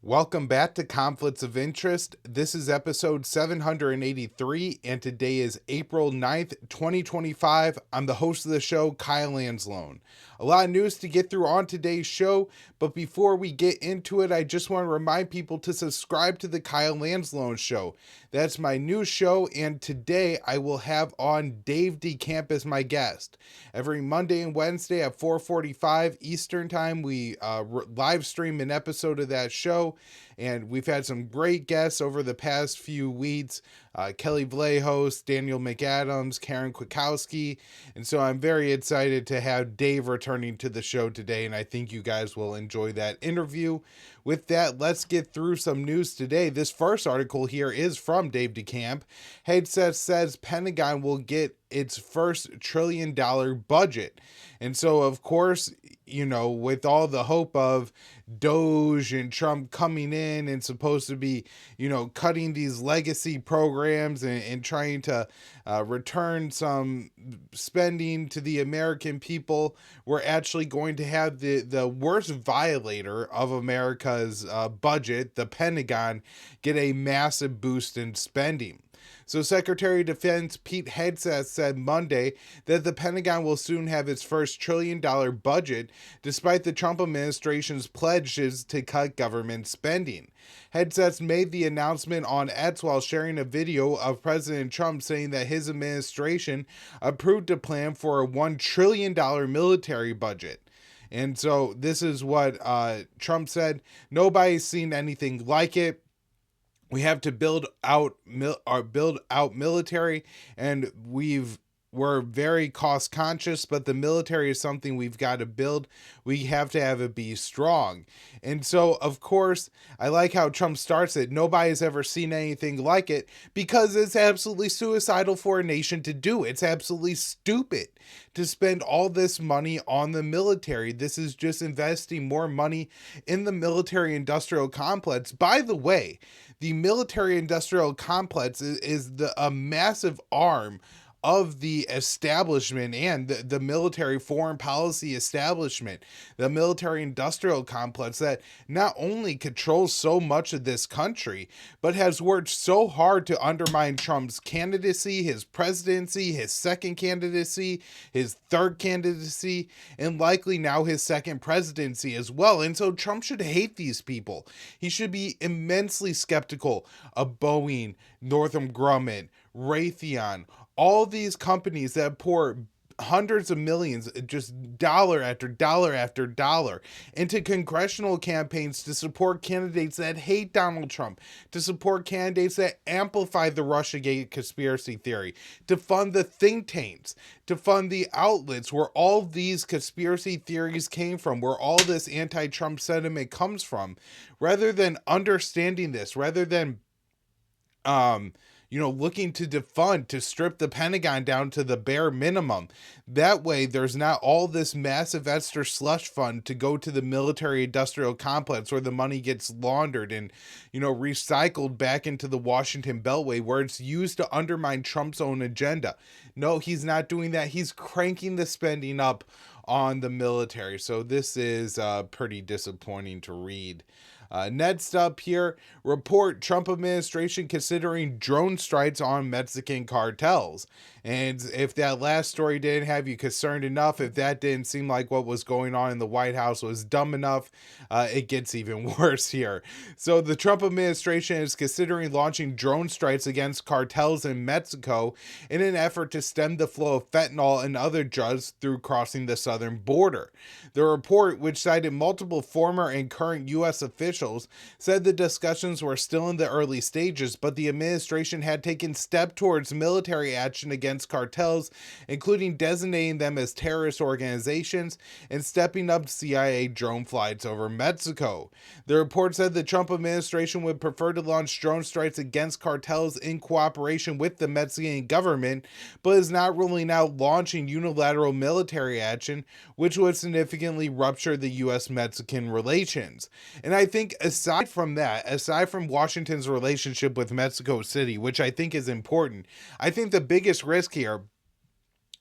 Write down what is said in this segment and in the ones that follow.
Welcome back to Conflicts of Interest. This is episode 783, and today is April 9th, 2025. I'm the host of the show, Kyle Anzalone. A lot of news to get through on today's show, but before we get into it, I just want to remind people to subscribe to the Kyle Anzalone Show. That's my new show, and today I will have on Dave DeCamp as my guest. Every Monday and Wednesday at 4:45 Eastern Time, we live stream an episode of that show, and we've had some great guests over the past few weeks. Kelly Vlahos, Daniel McAdams, Karen Kwiatkowski, and so I'm very excited to have Dave returning to the show today, and I think you guys will enjoy that interview. With that, let's get through some news today. This first article here is from Dave DeCamp. Headset says Pentagon will get its first $1 trillion budget. And so, of course, with all the hope of Doge and Trump coming in and supposed to be, cutting these legacy programs and trying to return some spending to the American people, we're actually going to have the worst violator of America's budget, the Pentagon, get a massive boost in spending. So Secretary of Defense Pete Hegseth said Monday that the Pentagon will soon have its first $1 trillion budget, despite the Trump administration's pledges to cut government spending. Hegseth made the announcement on X while sharing a video of President Trump saying that his administration approved a plan for a $1 trillion military budget. And so this is what Trump said. Nobody's seen anything like it. We have to build out military, and we're very cost conscious, but the military is something we've got to build. We have to have it be strong. And so, of course, I like how Trump starts it. Nobody's ever seen anything like it, because it's absolutely suicidal for a nation to do. It's absolutely stupid to spend all this money on the military. This is just investing more money in the military-industrial complex. By the way, the military-industrial complex is a massive arm of the establishment and the military foreign policy establishment, the military industrial complex that not only controls so much of this country, but has worked so hard to undermine Trump's candidacy, his presidency, his second candidacy, his third candidacy, and likely now his second presidency as well. And so Trump should hate these people. He should be immensely skeptical of Boeing, Northrop Grumman, Raytheon, all these companies that pour hundreds of millions, just dollar after dollar after dollar, into congressional campaigns to support candidates that hate Donald Trump, to support candidates that amplify the Russiagate conspiracy theory, to fund the think tanks, to fund the outlets where all these conspiracy theories came from, where all this anti-Trump sentiment comes from. Rather than understanding this, rather than looking to defund, to strip the Pentagon down to the bare minimum. That way, there's not all this massive extra slush fund to go to the military-industrial complex where the money gets laundered and, recycled back into the Washington Beltway where it's used to undermine Trump's own agenda. No, he's not doing that. He's cranking the spending up on the military. So this is pretty disappointing to read. Next up here, report Trump administration considering drone strikes on Mexican cartels. And if that last story didn't have you concerned enough, if that didn't seem like what was going on in the White House was dumb enough, it gets even worse here. So the Trump administration is considering launching drone strikes against cartels in Mexico in an effort to stem the flow of fentanyl and other drugs through crossing the southern border. The report, which cited multiple former and current U.S. officials, said the discussions were still in the early stages, but the administration had taken steps towards military action against cartels, including designating them as terrorist organizations and stepping up CIA drone flights over Mexico. The report said the Trump administration would prefer to launch drone strikes against cartels in cooperation with the Mexican government, but is not ruling out launching unilateral military action, which would significantly rupture the U.S.-Mexican relations. And I think aside from Washington's relationship with Mexico City, which I think is important, I think the biggest risk here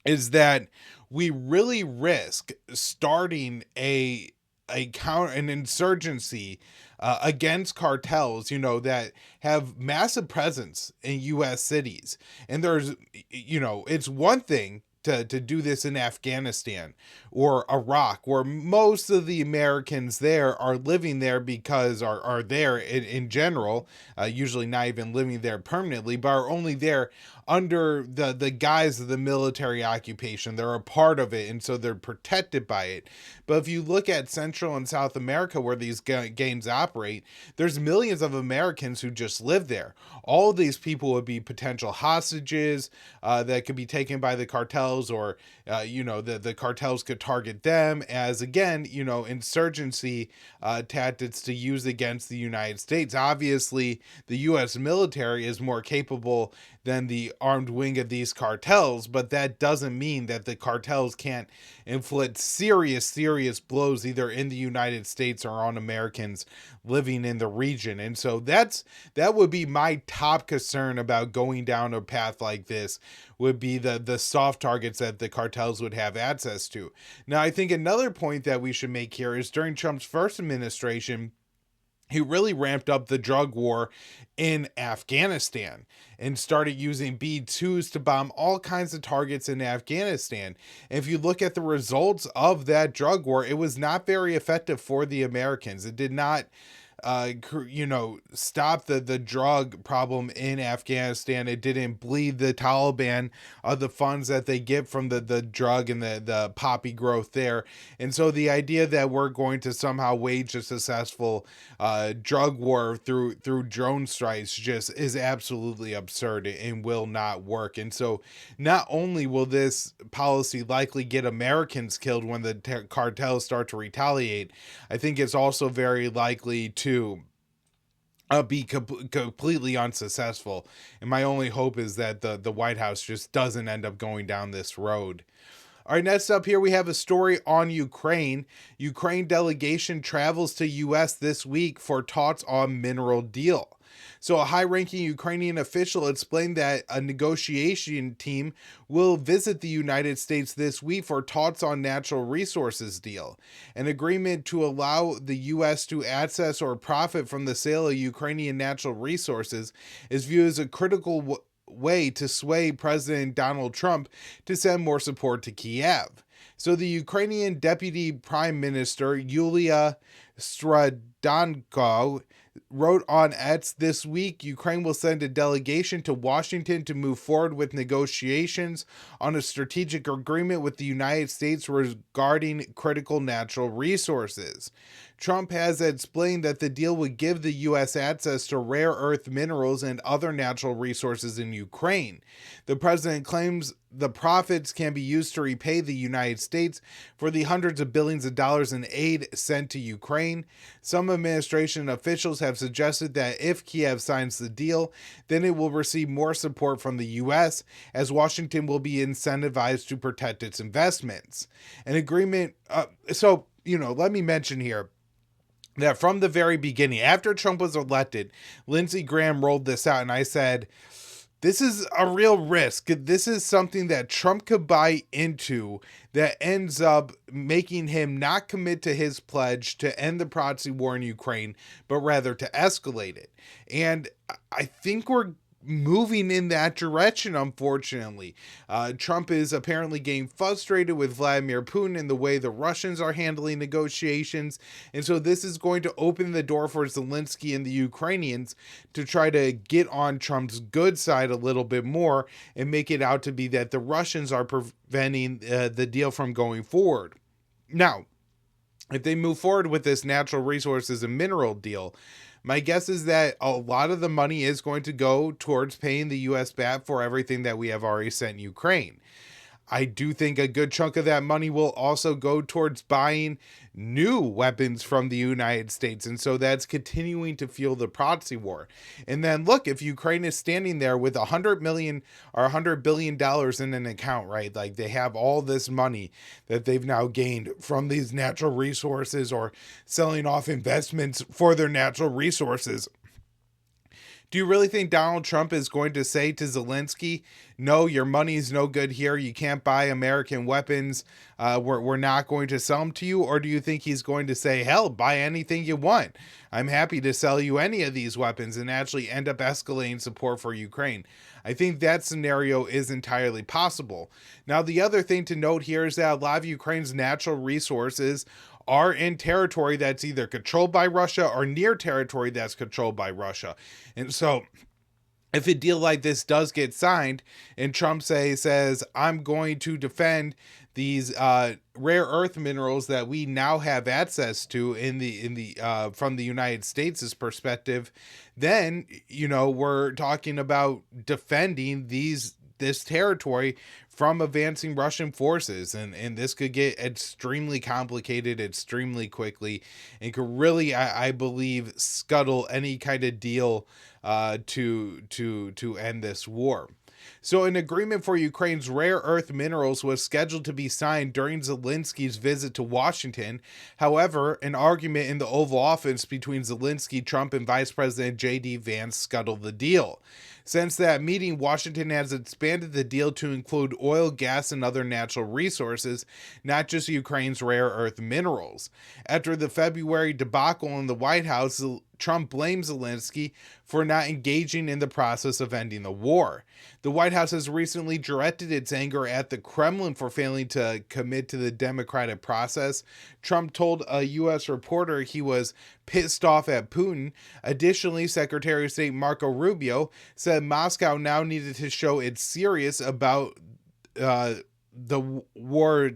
is that we really risk starting a an insurgency against cartels, that have massive presence in U.S. cities. And it's one thing to do this in Afghanistan or Iraq, where most of the Americans there are living there because are there in general, usually not even living there permanently, but are only there under the guise of the military occupation. They're a part of it, and so they're protected by it. But if you look at Central and South America, where these gangs operate, there's millions of Americans who just live there. All of these people would be potential hostages that could be taken by the cartels, or the cartels could target them as, again, insurgency tactics to use against the United States. Obviously, the U.S. military is more capable than the armed wing of these cartels, but that doesn't mean that the cartels can't inflict serious blows either in the United States or on Americans living in the region. And so that would be my top concern about going down a path like this, would be the soft targets that the cartels would have access to. Now, I think another point that we should make here is during Trump's first administration, he really ramped up the drug war in Afghanistan and started using B-2s to bomb all kinds of targets in Afghanistan. And if you look at the results of that drug war, it was not very effective for the Americans. It did not stop the drug problem in Afghanistan. It didn't bleed the Taliban the funds that they get from the drug and the poppy growth there. And so the idea that we're going to somehow wage a successful drug war through drone strikes just is absolutely absurd and will not work. And so not only will this policy likely get Americans killed when the cartels start to retaliate, I think it's also very likely to be completely unsuccessful. And my only hope is that the White House just doesn't end up going down this road. All right, next up here, we have a story on Ukraine. Ukraine delegation travels to U.S. this week for talks on mineral deal. So a high-ranking Ukrainian official explained that a negotiation team will visit the United States this week for talks on natural resources deal. An agreement to allow the U.S. to access or profit from the sale of Ukrainian natural resources is viewed as a critical way to sway President Donald Trump to send more support to Kiev. So the Ukrainian Deputy Prime Minister Yulia Stradanko wrote on X this week, Ukraine will send a delegation to Washington to move forward with negotiations on a strategic agreement with the United States regarding critical natural resources. Trump has explained that the deal would give the U.S. access to rare earth minerals and other natural resources in Ukraine. The president claims the profits can be used to repay the United States for the hundreds of billions of dollars in aid sent to Ukraine. Some administration officials have suggested that if Kiev signs the deal, then it will receive more support from the U.S., as Washington will be incentivized to protect its investments. An agreement, let me mention here that from the very beginning, after Trump was elected, Lindsey Graham rolled this out, and I said, this is a real risk. This is something that Trump could buy into that ends up making him not commit to his pledge to end the proxy war in Ukraine, but rather to escalate it. And I think we're moving in that direction, unfortunately. Trump is apparently getting frustrated with Vladimir Putin and the way the Russians are handling negotiations. And so this is going to open the door for Zelensky and the Ukrainians to try to get on Trump's good side a little bit more and make it out to be that the Russians are preventing the deal from going forward. Now, if they move forward with this natural resources and mineral deal, my guess is that a lot of the money is going to go towards paying the U.S. back for everything that we have already sent Ukraine. I do think a good chunk of that money will also go towards buying new weapons from the United States. And so that's continuing to fuel the proxy war. And then look, if Ukraine is standing there with $100 million or $100 billion in an account, right? Like they have all this money that they've now gained from these natural resources or selling off investments for their natural resources. Do you really think Donald Trump is going to say to Zelensky, no, your money's no good here. You can't buy American weapons. We're not going to sell them to you. Or do you think he's going to say, hell, buy anything you want. I'm happy to sell you any of these weapons, and actually end up escalating support for Ukraine? I think that scenario is entirely possible. Now, the other thing to note here is that a lot of Ukraine's natural resources are in territory that's either controlled by Russia or near territory that's controlled by Russia. And so if a deal like this does get signed and Trump says, I'm going to defend these rare earth minerals that we now have access to in the from the United States' perspective, then, we're talking about defending this territory from advancing Russian forces. And this could get extremely complicated extremely quickly, and could really, I believe, scuttle any kind of deal to end this war. So an agreement for Ukraine's rare earth minerals was scheduled to be signed during Zelensky's visit to Washington. However, an argument in the Oval Office between Zelensky, Trump, and Vice President J.D. Vance scuttled the deal. Since that meeting, Washington has expanded the deal to include oil, gas, and other natural resources, not just Ukraine's rare earth minerals. After the February debacle in the White House, Trump blames Zelensky for not engaging in the process of ending the war. The White House has recently directed its anger at the Kremlin for failing to commit to the democratic process. Trump told a U.S. reporter he was pissed off at Putin. Additionally, Secretary of State Marco Rubio said Moscow now needed to show it's serious about the war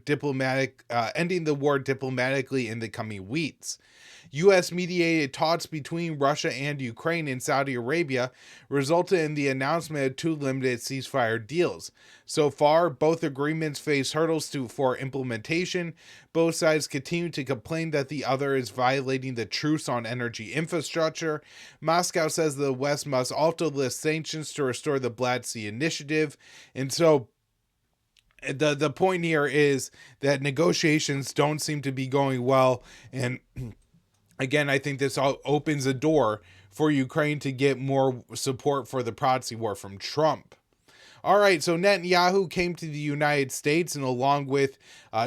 ending the war diplomatically in the coming weeks. U.S. mediated talks between Russia and Ukraine and Saudi Arabia resulted in the announcement of 2 limited ceasefire deals. So far, both agreements face hurdles for implementation. Both sides continue to complain that the other is violating the truce on energy infrastructure. Moscow says the West must also lift sanctions to restore the Black Sea Initiative. And so the point here is that negotiations don't seem to be going well, and again, I think this all opens a door for Ukraine to get more support for the proxy war from Trump. All right, so Netanyahu came to the United States, and along with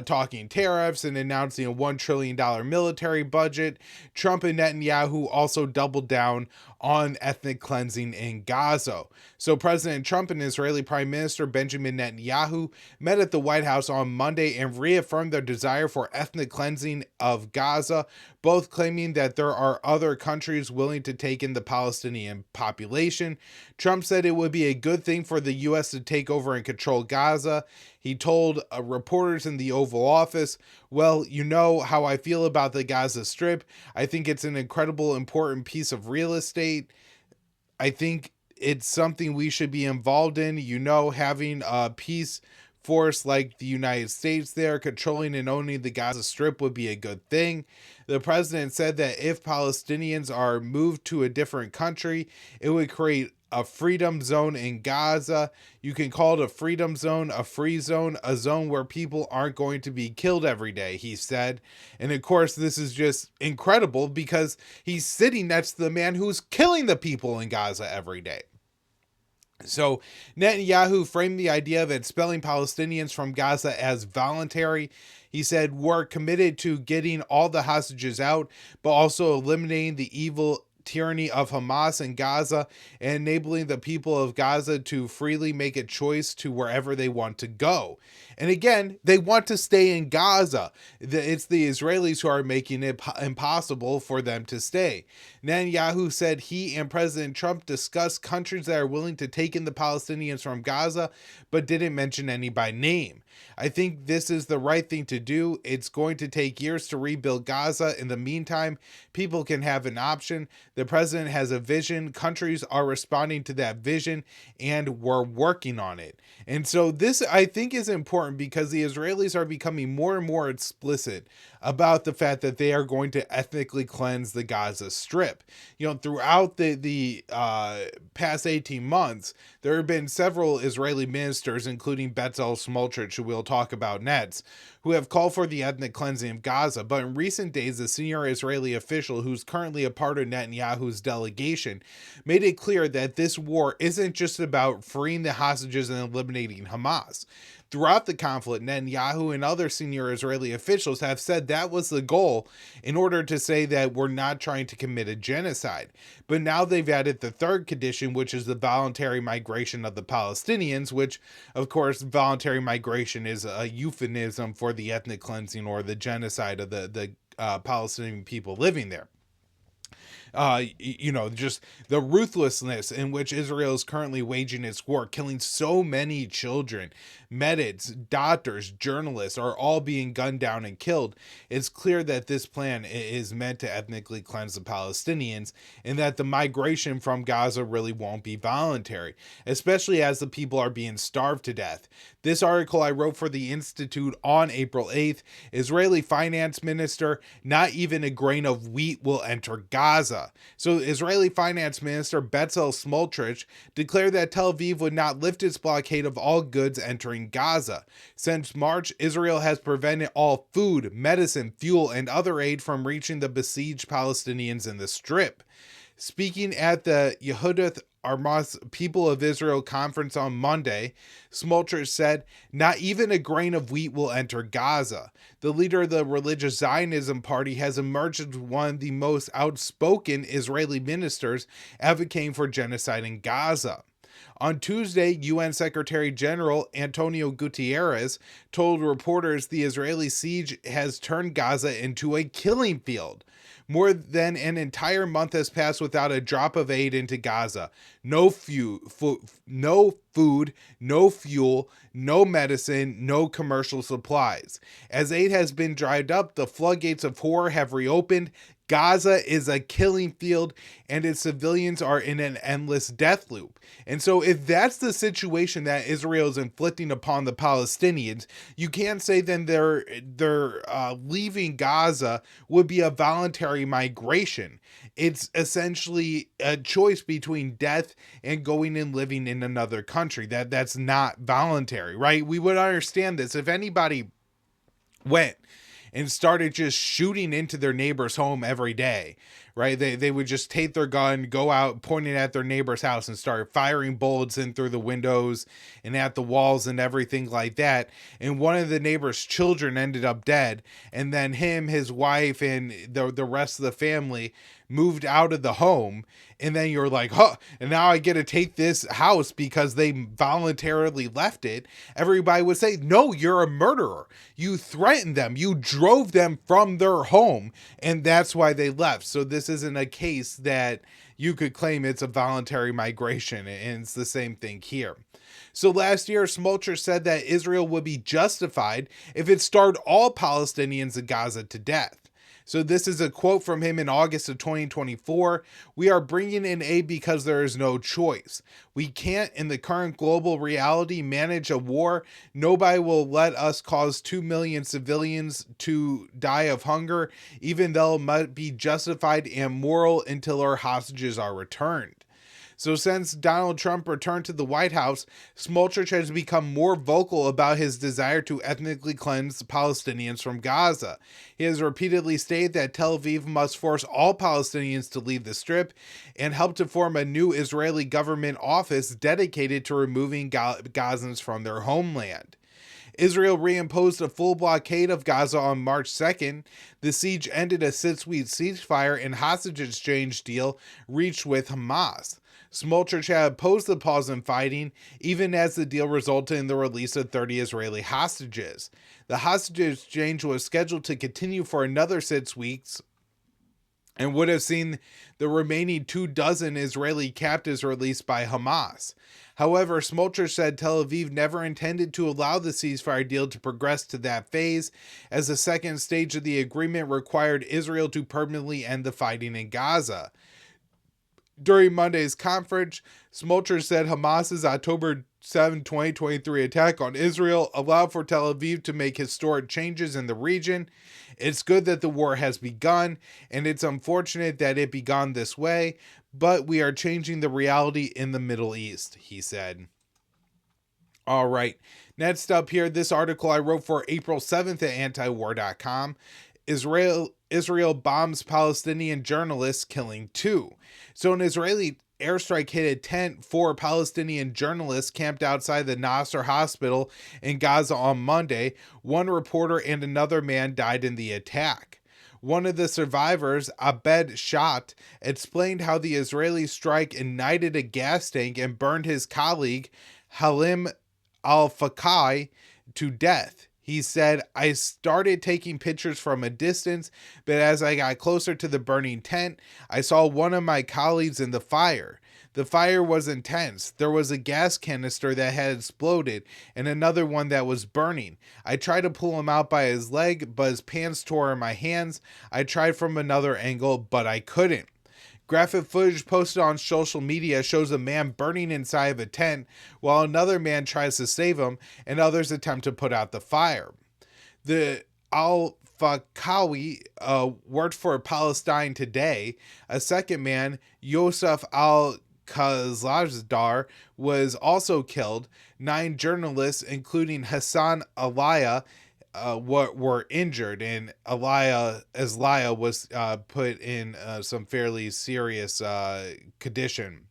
talking tariffs and announcing a $1 trillion military budget, Trump and Netanyahu also doubled down on ethnic cleansing in Gaza. So President Trump and Israeli Prime Minister Benjamin Netanyahu met at the White House on Monday and reaffirmed their desire for ethnic cleansing of Gaza, both claiming that there are other countries willing to take in the Palestinian population. Trump said it would be a good thing for the U.S. to take over and control Gaza. He told reporters in the Oval Office, well, you know how I feel about the Gaza Strip. I think it's an incredible, important piece of real estate. I think it's something we should be involved in. Having a peace force like the United States there controlling and owning the Gaza Strip would be a good thing. The president said that if Palestinians are moved to a different country, it would create a freedom zone in Gaza. You can call it a freedom zone, a free zone, a zone where people aren't going to be killed every day, he said. And of course, this is just incredible because he's sitting next to the man who's killing the people in Gaza every day. So Netanyahu framed the idea of expelling Palestinians from Gaza as voluntary. He said, we're committed to getting all the hostages out, but also eliminating the evil tyranny of Hamas in Gaza and enabling the people of Gaza to freely make a choice to wherever they want to go. And again, they want to stay in Gaza. It's the Israelis who are making it impossible for them to stay. Netanyahu said he and President Trump discussed countries that are willing to take in the Palestinians from Gaza, but didn't mention any by name. I think this is the right thing to do. It's going to take years to rebuild Gaza. In the meantime, people can have an option. The president has a vision. Countries are responding to that vision, and we're working on it. And so this, I think, is important because the Israelis are becoming more and more explicit about the fact that they are going to ethnically cleanse the Gaza Strip. Throughout the past 18 months, there have been several Israeli ministers, including Bezalel Smotrich, who we'll talk about next, who have called for the ethnic cleansing of Gaza. But in recent days, a senior Israeli official who's currently a part of Netanyahu Netanyahu's delegation, made it clear that this war isn't just about freeing the hostages and eliminating Hamas. Throughout the conflict, Netanyahu and other senior Israeli officials have said that was the goal in order to say that we're not trying to commit a genocide. But now they've added the third condition, which is the voluntary migration of the Palestinians, which, of course, voluntary migration is a euphemism for the ethnic cleansing or the genocide of the Palestinian people living there. Just the ruthlessness in which Israel is currently waging its war, killing so many children, medics, doctors, journalists are all being gunned down and killed. It's clear that this plan is meant to ethnically cleanse the Palestinians and that the migration from Gaza really won't be voluntary, especially as the people are being starved to death. This article I wrote for the Institute on April 8th. Israeli finance minister, not even a grain of wheat will enter Gaza. So Israeli finance minister Bezalel Smotrich declared that Tel Aviv would not lift its blockade of all goods entering Gaza. Since March, Israel has prevented all food, medicine, fuel, and other aid from reaching the besieged Palestinians in the Strip. Speaking at the Yehudath Armas People of Israel conference on Monday, Smotrich said, not even a grain of wheat will enter Gaza. The leader of the religious Zionism party has emerged as one of the most outspoken Israeli ministers advocating for genocide in Gaza. On Tuesday, UN Secretary General Antonio Guterres told reporters the Israeli siege has turned Gaza into a killing field. More than an entire month has passed without a drop of aid into Gaza. No food, no fuel, no medicine, no commercial supplies. As aid has been dried up, the floodgates of horror have reopened. Gaza is a killing field and its civilians are in an endless death loop. And so if that's the situation that Israel is inflicting upon the Palestinians, you can't say then their leaving Gaza would be a voluntary migration. It's essentially a choice between death and going and living in another country. That's not voluntary, right? We would understand this if anybody went and started just shooting into their neighbor's home every day, right? They would just take their gun, go out pointing at their neighbor's house and start firing bullets in through the windows and at the walls and everything like that. And one of the neighbor's children ended up dead. And then him, his wife, and the rest of the family moved out of the home. And then you're like, huh, and now I get to take this house because they voluntarily left it. Everybody would say, no, you're a murderer. You threatened them. You drove them from their home. And that's why they left. So this isn't a case that you could claim it's a voluntary migration. And it's the same thing here. So last year, Smotrich said that Israel would be justified if it starved all Palestinians in Gaza to death. So this is a quote from him in August of 2024. We are bringing in aid because there is no choice. We can't, in the current global reality, manage a war. Nobody will let us cause 2 million civilians to die of hunger, even though it might be justified and moral until our hostages are returned. So since Donald Trump returned to the White House, Smotrich has become more vocal about his desire to ethnically cleanse Palestinians from Gaza. He has repeatedly stated that Tel Aviv must force all Palestinians to leave the Strip and help to form a new Israeli government office dedicated to removing Gazans from their homeland. Israel reimposed a full blockade of Gaza on March 2nd. The siege ended a 6-week ceasefire and hostage exchange deal reached with Hamas. Smotrich had opposed the pause in fighting, even as the deal resulted in the release of 30 Israeli hostages. The hostage exchange was scheduled to continue for another 6 weeks and would have seen the remaining 24 Israeli captives released by Hamas. However, Smotrich said Tel Aviv never intended to allow the ceasefire deal to progress to that phase, as the second stage of the agreement required Israel to permanently end the fighting in Gaza. During Monday's conference, Smotrich said Hamas's October 7, 2023 attack on Israel allowed for Tel Aviv to make historic changes in the region. It's good that the war has begun, and it's unfortunate that it began this way, but we are changing the reality in the Middle East, he said. All right, next up here, this article I wrote for April 7th at antiwar.com. Israel bombs Palestinian journalists, killing 2. So an Israeli airstrike hit a tent for Palestinian journalists camped outside the Nasser hospital in Gaza on Monday. One reporter and another man died in the attack. One of the survivors, Abed Shat, explained how the Israeli strike ignited a gas tank and burned his colleague, Halim al-Fakai, to death. He said, "I started taking pictures from a distance, but as I got closer to the burning tent, I saw one of my colleagues in the fire. The fire was intense. There was a gas canister that had exploded and another one that was burning. I tried to pull him out by his leg, but his pants tore in my hands. I tried from another angle, but I couldn't." Graphic footage posted on social media shows a man burning inside of a tent while another man tries to save him and others attempt to put out the fire. The Al-Fakawi worked for Palestine Today. A second man, Yosef Al-Khazazdar, was also killed. 9 journalists, including Hassan Alaya, were injured, and Alaya was put in some fairly serious condition.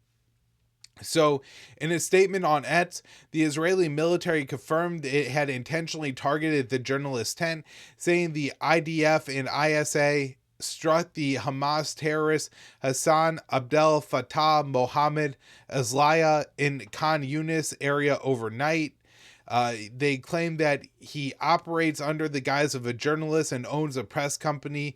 So, in a statement on X, the Israeli military confirmed it had intentionally targeted the journalist tent, saying the IDF and ISA struck the Hamas terrorist Hassan Abdel Fattah Mohammed Azlaya in Khan Yunis area overnight. They claim that he operates under the guise of a journalist and owns a press company,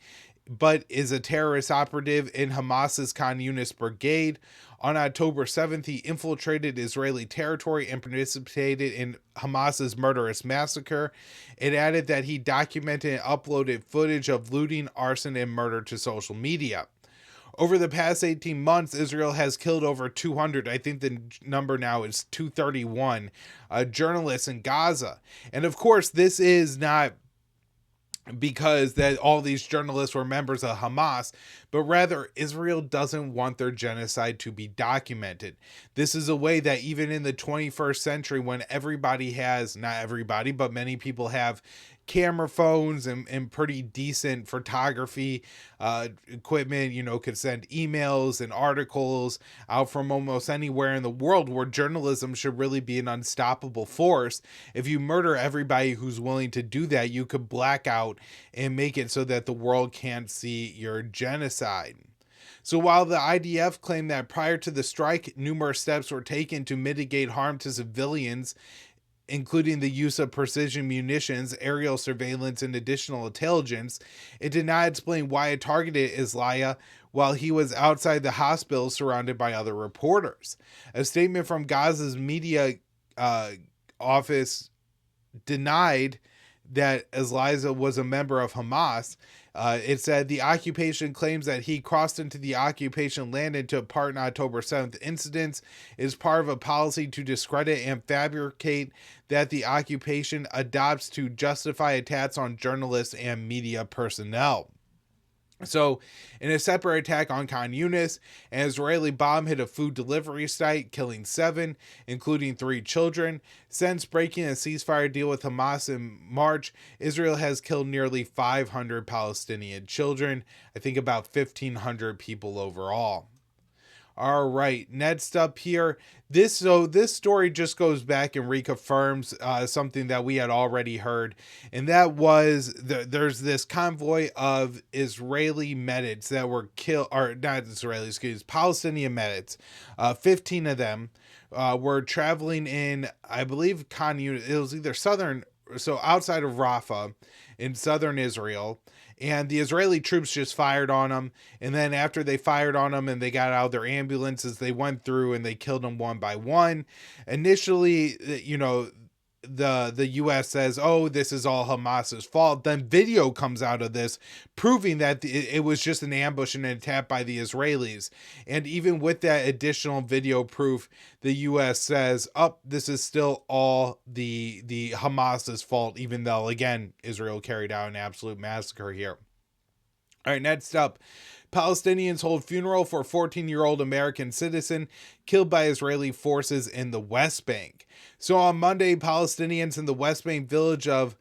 but is a terrorist operative in Hamas's Khan Yunis brigade. On October 7th, he infiltrated Israeli territory and participated in Hamas's murderous massacre. It added that he documented and uploaded footage of looting, arson, and murder to social media. Over the past 18 months, Israel has killed over 200, I think the number now is 231, journalists in Gaza. And of course, this is not because that all these journalists were members of Hamas, but rather Israel doesn't want their genocide to be documented. This is a way that even in the 21st century, when everybody has, not everybody, but many people have camera phones and pretty decent photography equipment, could send emails and articles out from almost anywhere in the world, where journalism should really be an unstoppable force. If you murder everybody who's willing to do that, you could black out and make it so that the world can't see your genocide. So while the IDF claimed that prior to the strike, numerous steps were taken to mitigate harm to civilians, including the use of precision munitions, aerial surveillance, and additional intelligence, it did not explain why it targeted Islaya while he was outside the hospital surrounded by other reporters. A statement from Gaza's media office denied that Islaya was a member of Hamas. It said the occupation claims that he crossed into the occupation land and took part in October 7th incidents is part of a policy to discredit and fabricate that the occupation adopts to justify attacks on journalists and media personnel. So, in a separate attack on Khan Yunis, an Israeli bomb hit a food delivery site, killing 7, including 3 children. Since breaking a ceasefire deal with Hamas in March, Israel has killed nearly 500 Palestinian children. I think about 1,500 people overall. All right, next up here, this story just goes back and reconfirms something that we had already heard, and that was there's this convoy of Israeli medics that were killed, or not Israeli, Palestinian medics. 15 of them were traveling in, I believe, Khan Yunis. It was either outside of Rafah in southern Israel. And the Israeli troops just fired on them. And then after they fired on them and they got out of their ambulances, they went through and they killed them one by one. Initially, the U.S. says, oh, this is all Hamas's fault. Then video comes out of this proving that it was just an ambush and an attack by the Israelis. And even with that additional video proof, the U.S. says, this is still all the Hamas's fault, even though, again, Israel carried out an absolute massacre here. All right, next up. Palestinians hold funeral for 14-year-old American citizen killed by Israeli forces in the West Bank. So on Monday, Palestinians in the West Bank village of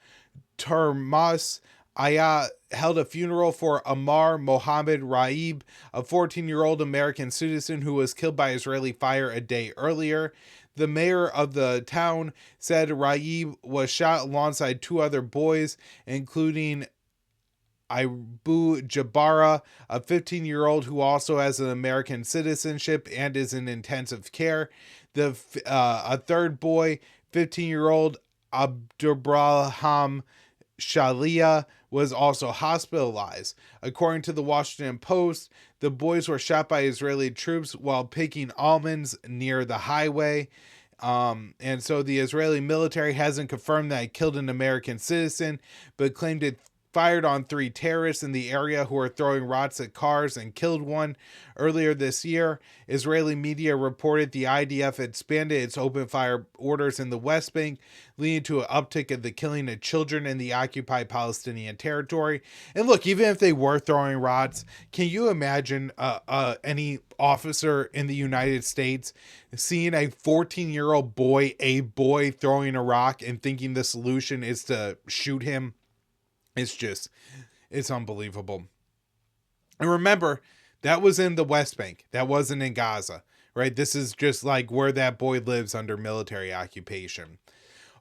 Termas Ayah held a funeral for Ammar Mohammed Raib, a 14-year-old American citizen who was killed by Israeli fire a day earlier. The mayor of the town said Raib was shot alongside two other boys, including Abu Jabara, a 15-year-old who also has an American citizenship and is in intensive care. A third boy, 15-year-old Abdubraham Shalia, was also hospitalized. According to the Washington Post, the boys were shot by Israeli troops while picking almonds near the highway. And so the Israeli military hasn't confirmed that it killed an American citizen, but claimed it fired on 3 terrorists in the area who were throwing rocks at cars and killed one. Earlier this year, Israeli media reported the IDF expanded its open fire orders in the West Bank, leading to an uptick of the killing of children in the occupied Palestinian territory. And look, even if they were throwing rocks, can you imagine any officer in the United States seeing a 14-year-old boy throwing a rock and thinking the solution is to shoot him? It's unbelievable. And remember, that was in the West Bank. That wasn't in Gaza, right? This is just like where that boy lives under military occupation.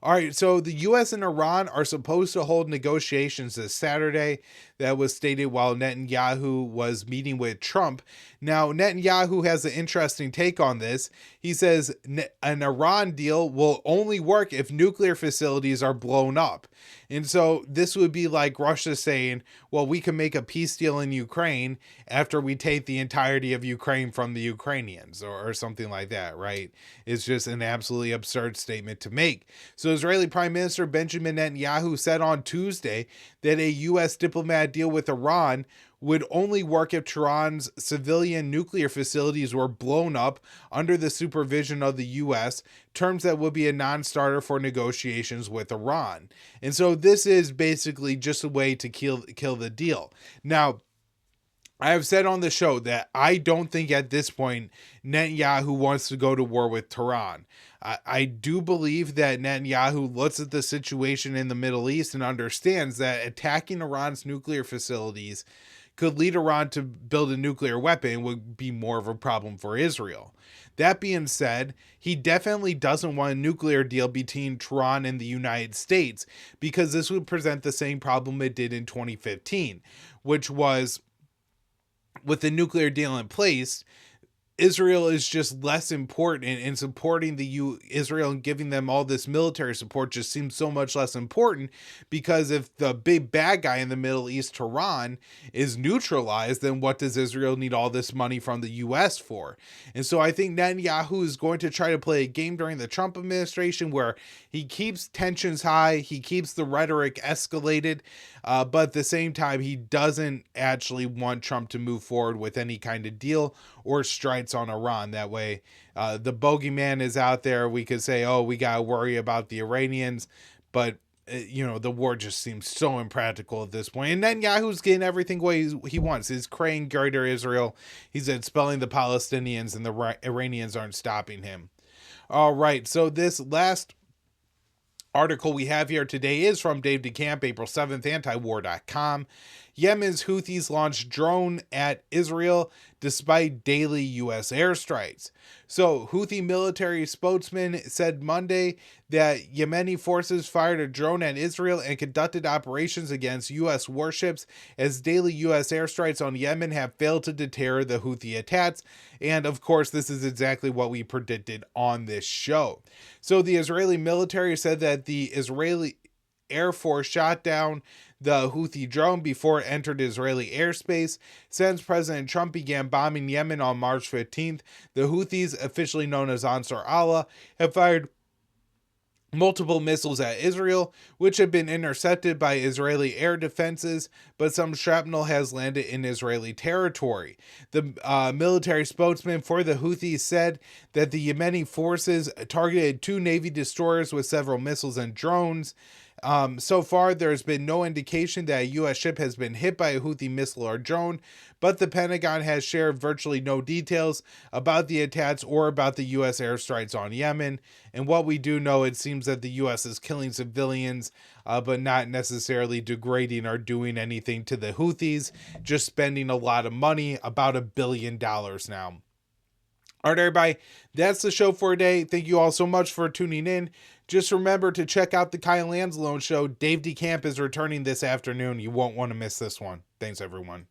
All right, so the U.S. and Iran are supposed to hold negotiations this Saturday. That was stated while Netanyahu was meeting with Trump. Now, Netanyahu has an interesting take on this. He says an Iran deal will only work if nuclear facilities are blown up. And so this would be like Russia saying, well, we can make a peace deal in Ukraine after we take the entirety of Ukraine from the Ukrainians or something like that, right? It's just an absolutely absurd statement to make. So Israeli Prime Minister Benjamin Netanyahu said on Tuesday that a U.S. diplomatic deal with Iran would only work if Tehran's civilian nuclear facilities were blown up under the supervision of the U.S., terms that would be a non-starter for negotiations with Iran. And so this is basically just a way to kill the deal. Now, I have said on the show that I don't think at this point Netanyahu wants to go to war with Tehran. I do believe that Netanyahu looks at the situation in the Middle East and understands that attacking Iran's nuclear facilities could lead Iran to build a nuclear weapon would be more of a problem for Israel. That being said, he definitely doesn't want a nuclear deal between Tehran and the United States because this would present the same problem it did in 2015, which was with the nuclear deal in place, Israel is just less important, and supporting Israel and giving them all this military support just seems so much less important, because if the big bad guy in the Middle East, Tehran, is neutralized, then what does Israel need all this money from the U.S. for? And so I think Netanyahu is going to try to play a game during the Trump administration where he keeps tensions high, he keeps the rhetoric escalated, but at the same time, he doesn't actually want Trump to move forward with any kind of deal or strikes on Iran. That way, the bogeyman is out there. We could say, oh, we got to worry about the Iranians, but the war just seems so impractical at this point. And Netanyahu's getting everything he wants. He's creating greater Israel. He's expelling the Palestinians, and the Iranians aren't stopping him. All right, so this last article we have here today is from Dave DeCamp, April 7th, antiwar.com. Yemen's Houthis launched drone at Israel despite daily U.S. airstrikes. So, Houthi military spokesman said Monday that Yemeni forces fired a drone at Israel and conducted operations against U.S. warships as daily U.S. airstrikes on Yemen have failed to deter the Houthi attacks. And, of course, this is exactly what we predicted on this show. So, the Israeli military said that the Israeli Air Force shot down the Houthi drone before it entered Israeli airspace. Since President Trump began bombing Yemen on March 15th, the Houthis, officially known as Ansar Allah, have fired multiple missiles at Israel, which have been intercepted by Israeli air defenses, but some shrapnel has landed in Israeli territory. The military spokesman for the Houthis said that the Yemeni forces targeted 2 Navy destroyers with several missiles and drones. So far, there's been no indication that a U.S. ship has been hit by a Houthi missile or drone, but the Pentagon has shared virtually no details about the attacks or about the U.S. airstrikes on Yemen. And what we do know, it seems that the U.S. is killing civilians, but not necessarily degrading or doing anything to the Houthis, just spending a lot of money, about $1 billion now. All right, everybody, that's the show for today. Thank you all so much for tuning in. Just remember to check out the Kyle Anzalone show. Dave DeCamp is returning this afternoon. You won't want to miss this one. Thanks, everyone.